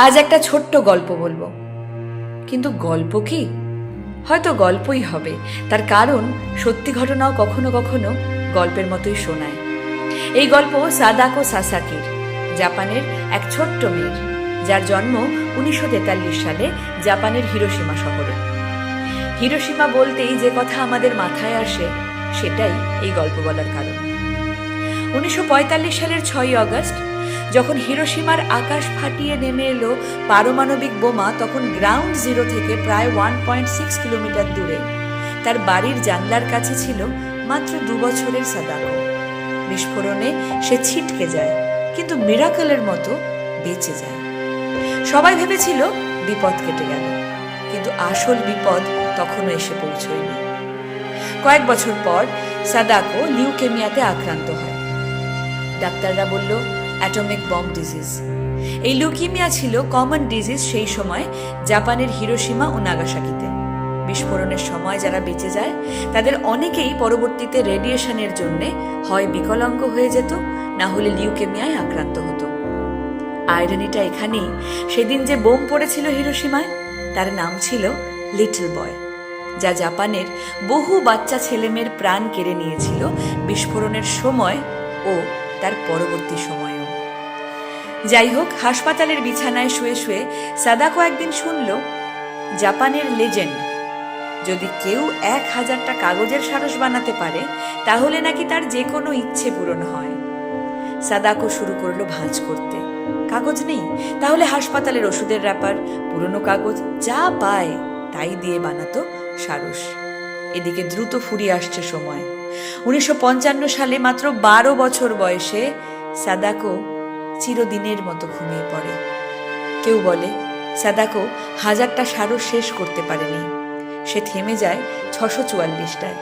আজ একটা ছোট্ট গল্প বলবো, কিন্তু গল্প কি? হয়তো গল্পই হবে, তার কারণ সত্যি ঘটনাও কখনো কখনো গল্পের মতোই শোনায়। এই গল্প সাদাকো সাসাকির, জাপানের এক ছোট্ট মেয়ের, যার জন্ম 1943 সালে জাপানের হিরোশিমা শহরে। হিরোশিমা বলতেই যে কথা আমাদের মাথায় আসে, সেটাই এই গল্প বলার কারণ। 1945 সালের 6ই আগস্ট যখন হিরোশিমার আকাশ ফাটিয়ে নেমে এলো পারমাণবিক বোমা, তখন গ্রাউন্ড জিরো থেকে প্রায় 1.6 কিলোমিটার দূরে তার বাড়ির জানলার কাছে ছিল মাত্র 2 বছরের সাদাকো। বিস্ফোরণে সে ছিটকে যায়, কিন্তু মিরাকলের মতো বেঁচে যায়। সবাই ভেবেছিল বিপদ কেটে গেল, কিন্তু আসল বিপদ তখনও এসে পৌঁছয়নি। কয়েক বছর পর সাদাকো লিউকেমিয়াতে আক্রান্ত হয়। ডাক্তাররা বলল অ্যাটমিক বম্ব ডিজিজ। এই লিউকেমিয়া ছিল কমন ডিজিজ সেই সময় জাপানের হিরোশিমা ও নাগাসাকিতে। বিস্ফোরণের সময় যারা বেঁচে যায় তাদের অনেকেই পরবর্তীতে রেডিয়েশনের জন্য হয় বিকলাঙ্গ হয়ে যেত, না হলে লিউকেমিয়ায় আক্রান্ত হতো। আয়রনিটা এখানেই, সেদিন যে বোম পড়েছিল হিরোশিমায়, তার নাম ছিল লিটল বয়, যা জাপানের বহু বাচ্চা ছেলেমেয়ের প্রাণ কেড়ে নিয়েছিল বিস্ফোরণের সময় ও তার পরবর্তী সময়েও। যাই হোক, হাসপাতালের বিছানায় শুয়ে শুয়ে সাদাকো একদিন শুনল জাপানের লেজেন্ড, যদি কেউ 1000টা কাগজের সারস বানাতে পারে তাহলে নাকি তার যে কোনো ইচ্ছে পূরণ হয়। সাদাকো শুরু করলো ভাঁজ করতে। কাগজ নেই, তাহলে হাসপাতালের ওষুধের র্যাপার, পুরনো কাগজ, যা পায় তাই দিয়ে বানাতো সারস। এদিকে দ্রুত ফুরিয়ে আসছে সময়। 1955 সালে মাত্র 12 বছর বয়সে সাদাকো চিরদিনের মতো ঘুমিয়ে পড়ে। কেউ বলে সাদাকো 1000টা সারস শেষ করতে পারেনি, সে থেমে যায় 644টায়।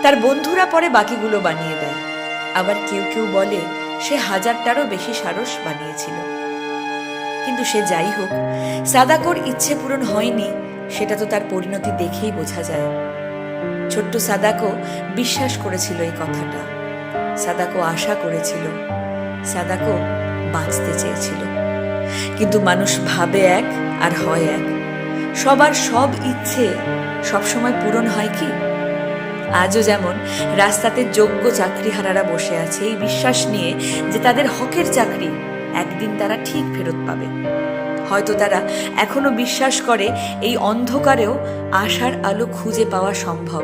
তার বন্ধুরা পরে বাকিগুলো বানিয়ে দেয়। আবার কেউ কেউ বলে সে 1000টারও বেশি সারস বানিয়েছিল। কিন্তু সে যাই হোক, সাদাকোর ইচ্ছে পূরণ হয়নি, সেটা তো তার পরিণতি দেখেই বোঝা যায়। ছোট্ট সাদাকো বিশ্বাস করেছিল এই কথাটা। সাদাকো আশা করেছিল, সাদাকো বাঁচতে চেয়েছিল। কিন্তু মানুষ ভাবে এক আর হয় এক। সবার সব ইচ্ছে সবসময় পূরণ হয় কি? আজও যেমন রাস্তাতে যোগ্য চাকরিহারারা বসে আছে এই বিশ্বাস নিয়ে যে তাদের হকের চাকরি একদিন তারা ঠিক ফেরত পাবে। হয়তো তারা এখনো বিশ্বাস করে এই অন্ধকারেও আশার আলো খুঁজে পাওয়া সম্ভব।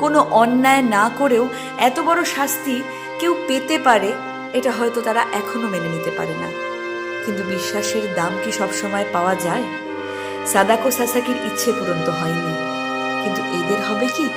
কোনো অন্যায় না করেও এত বড় শাস্তি কেউ পেতে পারে, এটা হয়তো তারা এখনো মেনে নিতে পারে না। কিন্তু বিশ্বাসের দাম কি সবসময় পাওয়া যায়? সাদাকো সাসাকির ইচ্ছে পূরণ তো হয়নি, কিন্তু এদের হবে কি?